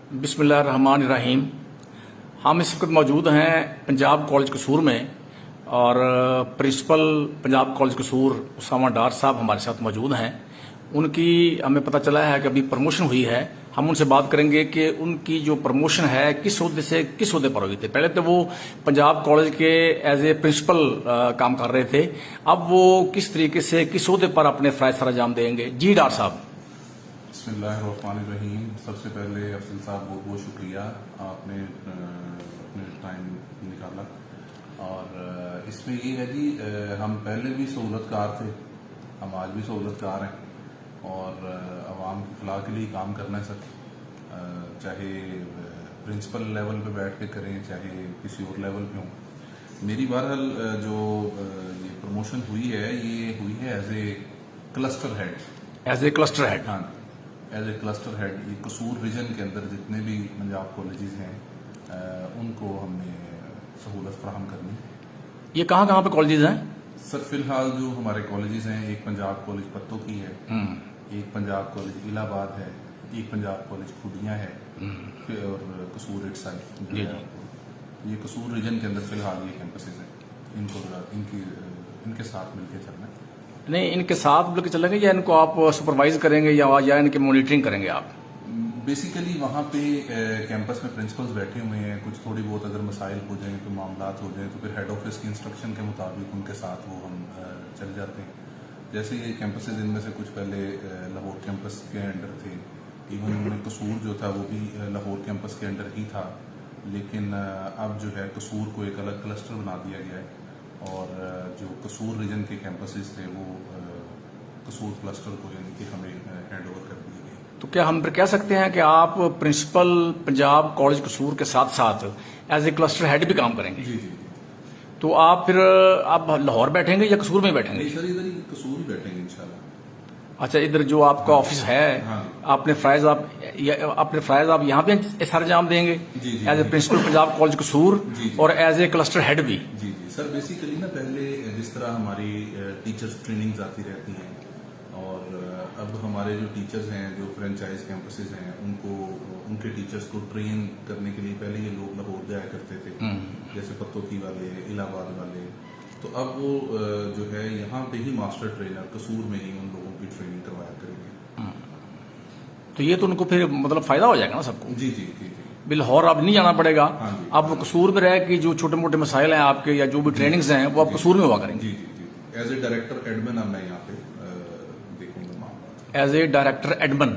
बिस्मिल्लाहिर्रहमानिर्रहीम। हम इस वक्त मौजूद हैं पंजाब कॉलेज कसूर में और प्रिंसिपल पंजाब कॉलेज कसूर उसामा डार साहब हमारे साथ मौजूद हैं। उनकी हमें पता चला है कि अभी प्रमोशन हुई है। हम उनसे बात करेंगे कि उनकी जो प्रमोशन है किस ओहदे से किस ओहदे पर हुई थी। पहले तो वो पंजाब कॉलेज के एज ए प्रिंसिपल काम कर रहे थे, अब वो किस तरीके से किस ओहदे पर अपने फ़राइज़ सर अंजाम देंगे। जी डार साहब। बिस्मिल्लाहिर्रहमानिर्रहीम। सबसे पहले अफजल साहब बहुत बहुत शुक्रिया, आपने अपने टाइम निकाला। और इसमें ये है जी, हम पहले भी सहूलतकार थे, हम आज भी सहूलतकार हैं और आवाम की फलाह के लिए काम करना है सर। चाहे प्रिंसिपल लेवल पे बैठ के करें, चाहे किसी और लेवल पे हों। मेरी बहरहाल जो ये प्रमोशन हुई है, ये हुई है as a cluster head. As a cluster head? हाँ, एज ए क्लस्टर हेड। ये कसूर रीजन के अंदर जितने भी पंजाब कॉलेजेस हैं उनको हमने सहूलत फराहम करनी। ये कहाँ पे कॉलेजेस हैं सर? फिलहाल जो हमारे कॉलेजेस हैं, एक पंजाब कॉलेज पत्तों की है, एक पंजाब कॉलेज इलाहाबाद है, एक पंजाब कॉलेज खुडियाँ है और कसूर इटसेल्फ। ये कसूर रीजन के अंदर फिलहाल ये कैंपसेस हैं। इनको इनके साथ मिलकर चलना है। नहीं, इनके साथ मिलकर चलेंगे या इनको आप सुपरवाइज करेंगे या इनकी मॉनिटरिंग करेंगे आप? बेसिकली वहाँ पे कैंपस में प्रिंसिपल्स बैठे हुए हैं। कुछ थोड़ी बहुत अगर मसाइल हो जाएं, तो मामलात हो जाएं, तो फिर हेड ऑफिस की इंस्ट्रक्शन के मुताबिक उनके साथ वो हम चल जाते हैं। जैसे ये कैंपसेस, इनमें से कुछ पहले लाहौर कैंपस के अंडर थे। इवन उनमें कसूर जो था वो भी लाहौर कैंपस के अंडर ही था, लेकिन अब जो है कसूर को एक अलग क्लस्टर बना दिया गया है और जो कसूर रीजन के कैंपसेस थे वो कसूर क्लस्टर को यानी कि हमें हैंड ओवर कर दिए गए। तो क्या हम फिर कह सकते हैं कि आप प्रिंसिपल पंजाब कॉलेज कसूर के साथ साथ एज ए क्लस्टर हेड भी काम करेंगे? जी जी। तो आप फिर आप लाहौर बैठेंगे या कसूर में बैठेंगे? सर इधर ही कसूर ही बैठेंगे इंशाल्लाह। अच्छा, इधर जो आपका ऑफिस है, हाँ। अपने फ़राइज़ आप यहाँ पे सर अंजाम देंगे as a principal Punjab college Kasur और एज ए क्लस्टर हेड भी? जी जी सर। बेसिकली ना, पहले जिस तरह हमारी टीचर्स ट्रेनिंग्स आती रहती हैं और अब हमारे जो टीचर्स हैं, जो फ्रेंचाइज कैंपसेस हैं, उनके टीचर्स को ट्रेन करने के लिए पहले ये लोग लाहौर जाया करते थे, जैसे पत्तोकी वाले, इलाहाबाद वाले। तो अब वो जो है यहाँ पे ही मास्टर ट्रेनर कसूर में ही उन लोगों की ट्रेनिंग करवाया करेंगे। तो ये तो उनको फिर मतलब फायदा हो जाएगा ना सबको? जी जी जी जी। लाहौर अब नहीं जाना पड़ेगा। हाँ जी। अब वो कसूर में रह कि जो छोटे मोटे मसाइल हैं आपके या जो भी ट्रेनिंग्स हैं वो आप कसूर में हुआ करेंगे? जी जी जी। एज ए डायरेक्टर एडमिन अब मैं यहाँ पे देखूंगा मामला। As a director admin?